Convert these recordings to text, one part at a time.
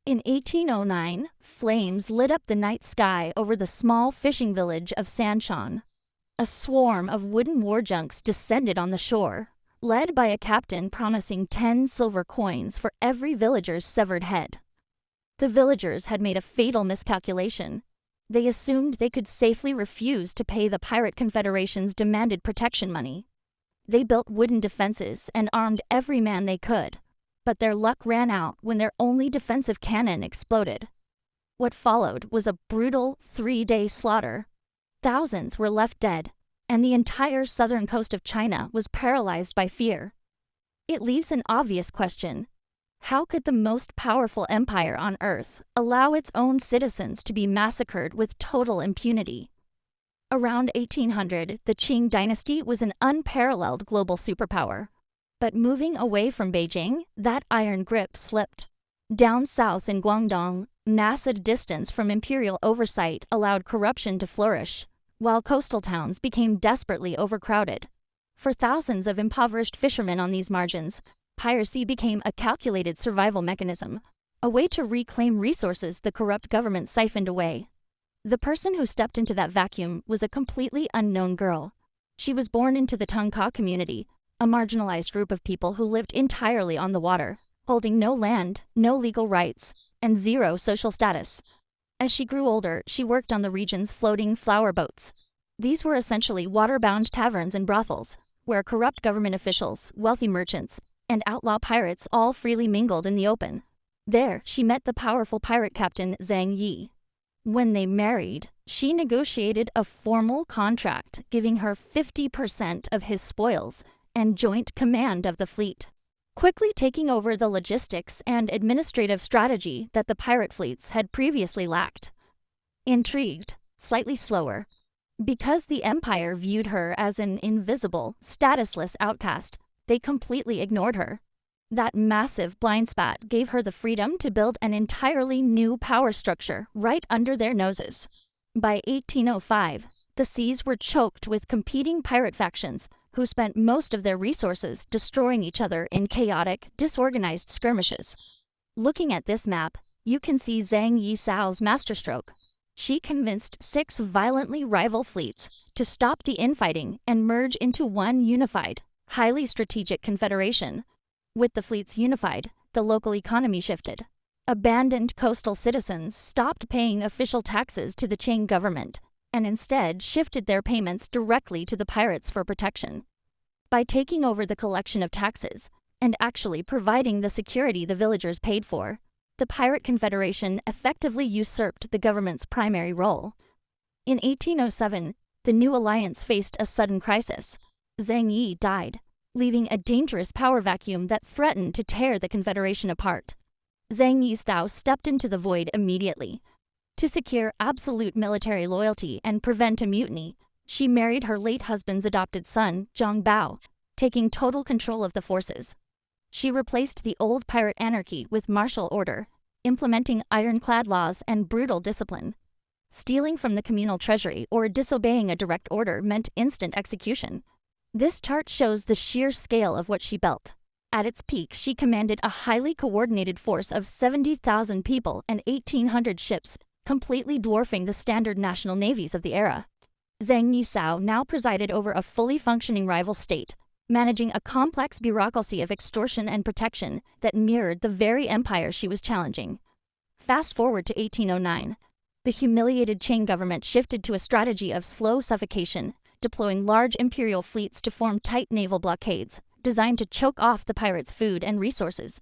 In 1809, flames lit up the night sky over the small fishing village of Sanshan. A swarm of wooden war junks descended on the shore, led by a captain promising 10 silver coins for every villager's severed head. The villagers had made a fatal miscalculation. They assumed they could safely refuse to pay the Pirate Confederation's demanded protection money. They built wooden defenses and armed every man they could, but their luck ran out when their only defensive cannon exploded. What followed was a brutal 3-day slaughter. Thousands were left dead, and the entire southern coast of China was paralyzed by fear. It leaves an obvious question. How could the most powerful empire on Earth allow its own citizens to be massacred with total impunity? Around 1800, the Qing dynasty was an unparalleled global superpower. But moving away from Beijing, that iron grip slipped. Down south in Guangdong, massive distance from imperial oversight allowed corruption to flourish, while coastal towns became desperately overcrowded. For thousands of impoverished fishermen on these margins, piracy became a calculated survival mechanism, a way to reclaim resources the corrupt government siphoned away. The person who stepped into that vacuum was a completely unknown girl. She was born into the Tongka community, a marginalized group of people who lived entirely on the water, holding no land, no legal rights, and zero social status. As she grew older, she worked on the region's floating flower boats. These were essentially water-bound taverns and brothels, where corrupt government officials, wealthy merchants, and outlaw pirates all freely mingled in the open. There, she met the powerful pirate captain Zhang Yi. When they married, she negotiated a formal contract giving her 50% of his spoils and joint command of the fleet, quickly taking over the logistics and administrative strategy that the pirate fleets had previously lacked. Intrigued, slightly slower, because the empire viewed her as an invisible, statusless outcast, they completely ignored her. That massive blind spot gave her the freedom to build an entirely new power structure right under their noses. By 1805, the seas were choked with competing pirate factions who spent most of their resources destroying each other in chaotic, disorganized skirmishes. Looking at this map, you can see Zhang Yi Sao's masterstroke. She convinced 6 violently rival fleets to stop the infighting and merge into one unified, highly strategic confederation. With the fleets unified, the local economy shifted. Abandoned coastal citizens stopped paying official taxes to the Qing government and instead shifted their payments directly to the pirates for protection. By taking over the collection of taxes and actually providing the security the villagers paid for, the Pirate Confederation effectively usurped the government's primary role. In 1807, the new alliance faced a sudden crisis. Zhang Yi died, leaving a dangerous power vacuum that threatened to tear the Confederation apart. Zhang Yi Sao stepped into the void immediately. To secure absolute military loyalty and prevent a mutiny, she married her late husband's adopted son, Zhang Bao, taking total control of the forces. She replaced the old pirate anarchy with martial order, implementing ironclad laws and brutal discipline. Stealing from the communal treasury or disobeying a direct order meant instant execution. This chart shows the sheer scale of what she built. At its peak, she commanded a highly coordinated force of 70,000 people and 1,800 ships, completely dwarfing the standard national navies of the era. Zhang Yi Sao now presided over a fully functioning rival state, managing a complex bureaucracy of extortion and protection that mirrored the very empire she was challenging. Fast forward to 1809. The humiliated Qing government shifted to a strategy of slow suffocation, deploying large imperial fleets to form tight naval blockades, designed to choke off the pirates' food and resources.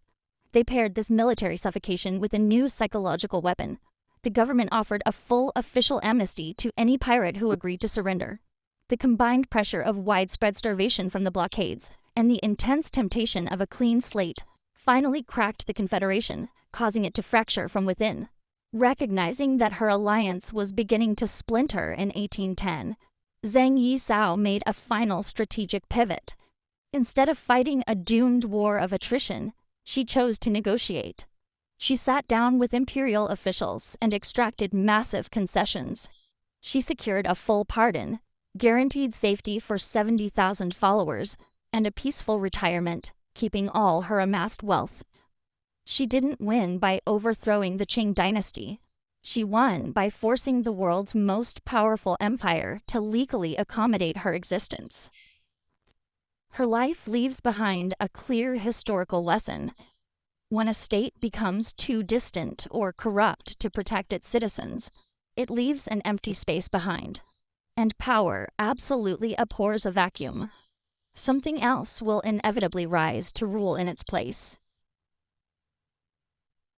They paired this military suffocation with a new psychological weapon. The government offered a full official amnesty to any pirate who agreed to surrender. The combined pressure of widespread starvation from the blockades and the intense temptation of a clean slate finally cracked the Confederation, causing it to fracture from within. Recognizing that her alliance was beginning to splinter in 1810, Zhang Yi Sao made a final strategic pivot. Instead of fighting a doomed war of attrition, she chose to negotiate. She sat down with imperial officials and extracted massive concessions. She secured a full pardon, guaranteed safety for 70,000 followers, and a peaceful retirement, keeping all her amassed wealth. She didn't win by overthrowing the Qing dynasty. She won by forcing the world's most powerful empire to legally accommodate her existence. Her life leaves behind a clear historical lesson. When a state becomes too distant or corrupt to protect its citizens, it leaves an empty space behind. And power absolutely abhors a vacuum. Something else will inevitably rise to rule in its place.